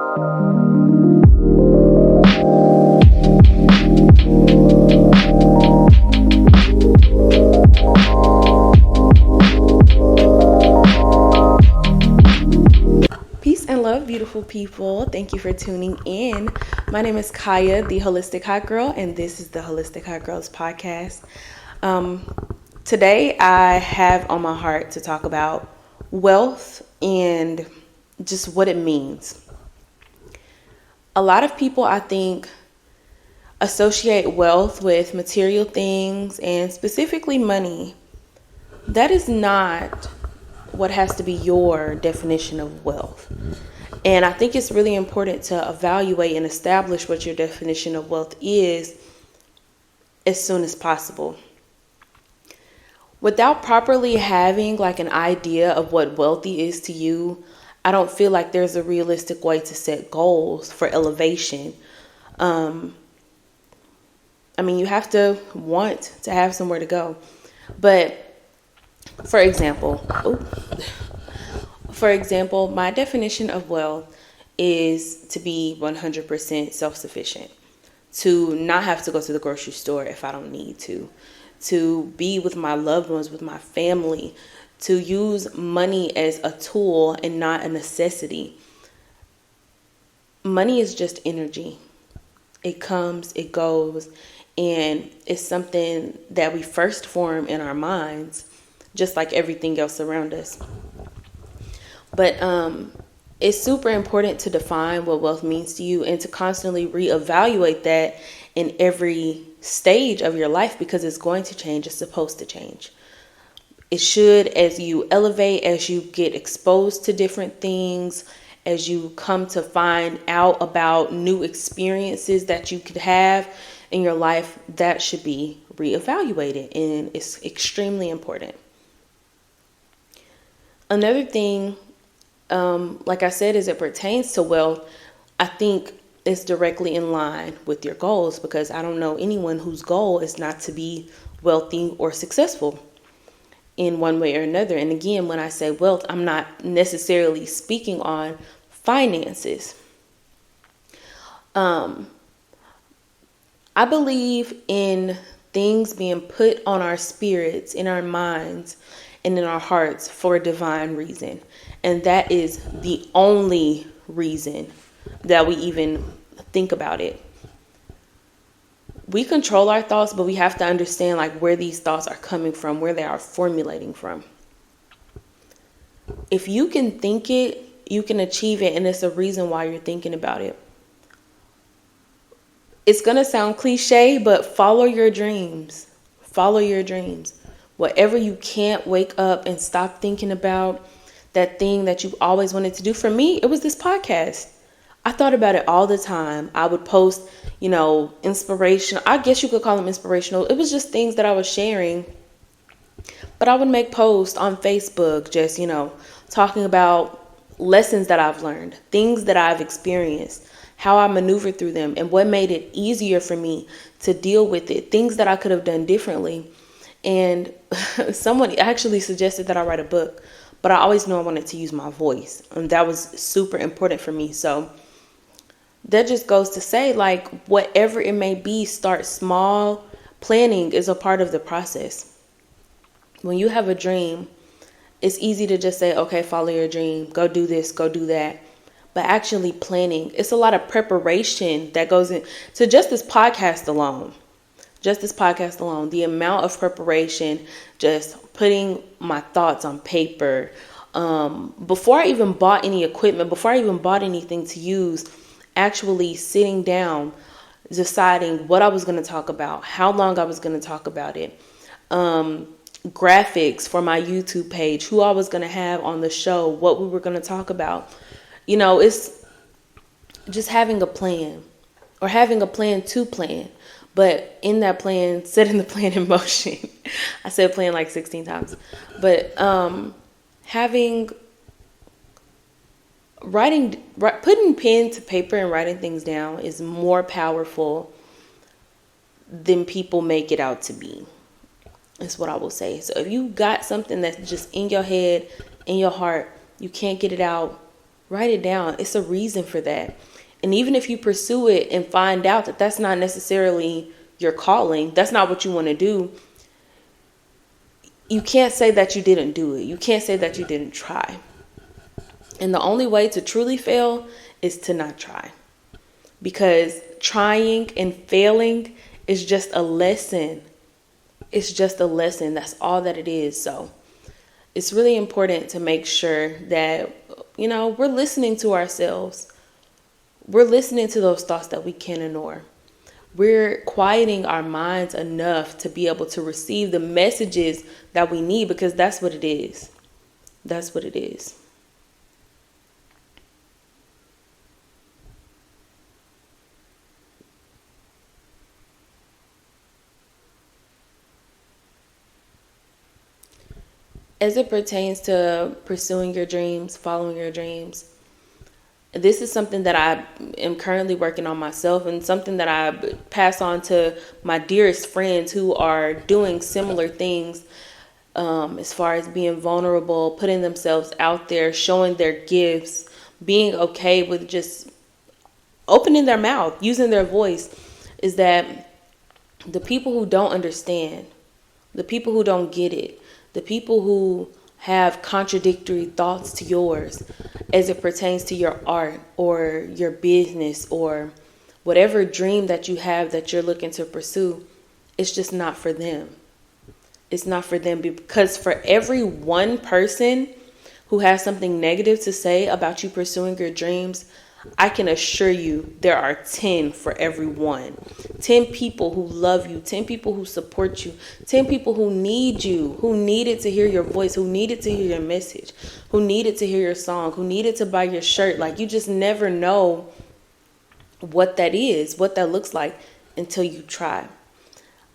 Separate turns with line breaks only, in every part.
Peace and love, beautiful people. Thank you for tuning in. My name is Kaya, the Holistic Hot Girl, and this is the Holistic Hot Girls podcast. Today, I have on my heart to talk about wealth and just what it means. A lot of people, I think, associate wealth with material things and specifically money. That is not what has to be your definition of wealth. And I think it's really important to evaluate and establish what your definition of wealth is as soon as possible. Without properly having like an idea of what wealthy is to you, I don't feel like there's a realistic way to set goals for elevation. You have to want to have somewhere to go. But for example, my definition of wealth is to be 100% self-sufficient, to not have to go to the grocery store if I don't need to be with my loved ones, with my family, to use money as a tool and not a necessity. Money is just energy. It comes, it goes, and it's something that we first form in our minds, just like everything else around us. But it's super important to define what wealth means to you and to constantly reevaluate that in every stage of your life, because it's going to change. It's supposed to change. It should, as you elevate, as you get exposed to different things, as you come to find out about new experiences that you could have in your life, that should be reevaluated, and it's extremely important. Another thing, like I said, as it pertains to wealth, I think it's directly in line with your goals, because I don't know anyone whose goal is not to be wealthy or successful in one way or another. And again, when I say wealth, I'm not necessarily speaking on finances. I believe in things being put on our spirits, in our minds, and in our hearts for a divine reason. And that is the only reason that we even think about it. We control our thoughts, but we have to understand like where these thoughts are coming from, where they are formulating from. If you can think it, you can achieve it, and it's a reason why you're thinking about it. It's going to sound cliche, but follow your dreams. Follow your dreams. Whatever you can't wake up and stop thinking about, that thing that you've always wanted to do. For me, it was this podcast. I thought about it all the time. I would post, inspirational. I guess you could call them inspirational. It was just things that I was sharing. But I would make posts on Facebook, just, talking about lessons that I've learned, things that I've experienced, how I maneuvered through them, and what made it easier for me to deal with it, things that I could have done differently. And someone actually suggested that I write a book, but I always knew I wanted to use my voice, and that was super important for me. So that just goes to say, like, whatever it may be, start small. Planning is a part of the process. When you have a dream, it's easy to just say, okay, follow your dream, go do this, go do that. But actually planning, it's a lot of preparation that goes into just this podcast alone. The amount of preparation, just putting my thoughts on paper. Before I even bought any equipment, before I even bought anything to use, actually sitting down, deciding what I was going to talk about, how long I was going to talk about it, graphics for my YouTube page, who I was going to have on the show, what we were going to talk about. It's just having a plan, or having a plan to plan. But in that plan, setting the plan in motion. I said plan like 16 times. But putting pen to paper and writing things down is more powerful than people make it out to be. That's what I will say. So if you got something that's just in your head, in your heart, you can't get it out, Write it down. It's a reason for that. And even if you pursue it and find out that that's not necessarily your calling, that's not what you want to do, you can't say that you didn't do it. You can't say that you didn't try. And the only way to truly fail is to not try. Because trying and failing is just a lesson. It's just a lesson. That's all that it is. So it's really important to make sure that, we're listening to ourselves. We're listening to those thoughts that we can't ignore. We're quieting our minds enough to be able to receive the messages that we need, because that's what it is. That's what it is. As it pertains to pursuing your dreams, following your dreams, this is something that I am currently working on myself, and something that I pass on to my dearest friends who are doing similar things, as far as being vulnerable, putting themselves out there, showing their gifts, being okay with just opening their mouth, using their voice, is that the people who don't understand, the people who don't get it, the people who have contradictory thoughts to yours as it pertains to your art or your business or whatever dream that you have that you're looking to pursue, it's just not for them. It's not for them, because for every one person who has something negative to say about you pursuing your dreams, I can assure you there are 10 for every one. 10 people who love you, 10 people who support you, 10 people who need you, who needed to hear your voice, who needed to hear your message, who needed to hear your song, who needed to buy your shirt. Like, you just never know what that is, what that looks like until you try.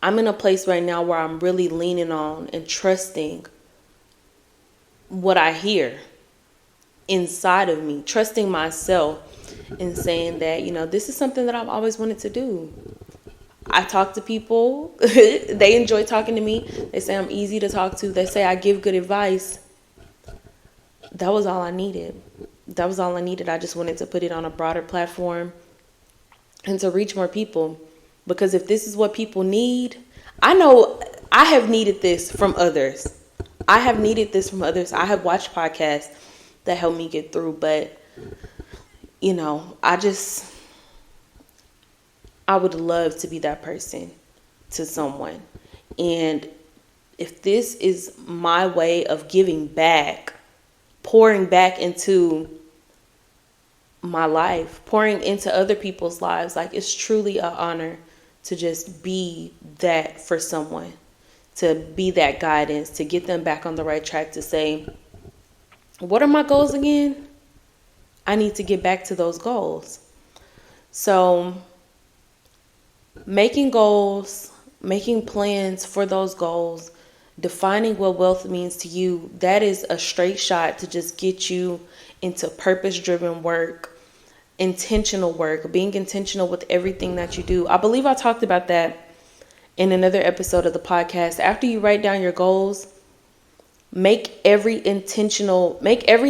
I'm in a place right now where I'm really leaning on and trusting what I hear inside of me, trusting myself and saying that, this is something that I've always wanted to do. I talk to people. They enjoy talking to me. They say I'm easy to talk to. They say I give good advice. That was all I needed. That was all I needed. I just wanted to put it on a broader platform and to reach more people. Because if this is what people need, I know I have needed this from others. I have needed this from others. I have watched podcasts that helped me get through. But, I would love to be that person to someone. And if this is my way of giving back, pouring back into my life, pouring into other people's lives, like, it's truly an honor to just be that for someone, to be that guidance, to get them back on the right track, to say, what are my goals again? I need to get back to those goals. So making goals, making plans for those goals, defining what wealth means to you, that is a straight shot to just get you into purpose-driven work, intentional work, being intentional with everything that you do. I believe I talked about that in another episode of the podcast. After you write down your goals, make every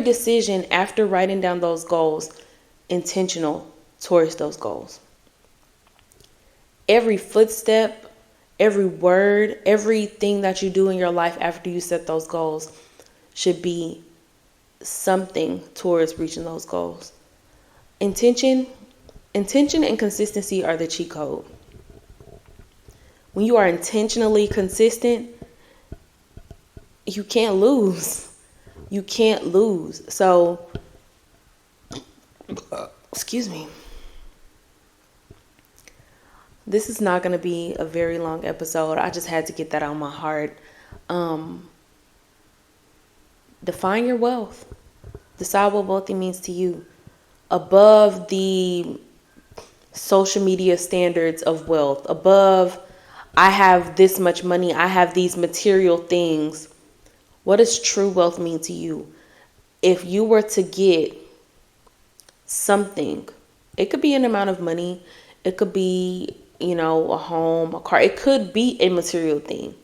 decision after writing down those goals intentional towards those goals. Every footstep, every word, everything that you do in your life after you set those goals should be something towards reaching those goals. Intention and consistency are the cheat code. When you are intentionally consistent, you can't lose. You can't lose. So, excuse me. This is not going to be a very long episode. I just had to get that out of my heart. Define your wealth. Decide what wealthy means to you. Above the social media standards of wealth. Above, I have this much money. I have these material things. What does true wealth mean to you? If you were to get something, it could be an amount of money. It could be, a home, a car. It could be a material thing.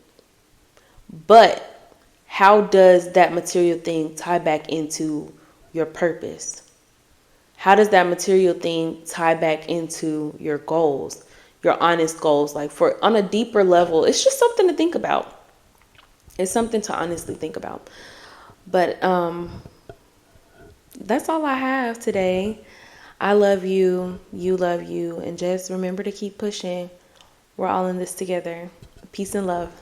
But how does that material thing tie back into your purpose? How does that material thing tie back into your goals, your honest goals? Like, for on a deeper level, it's just something to think about. It's something to honestly think about. But that's all I have today. I love you. You love you. And just remember to keep pushing. We're all in this together. Peace and love.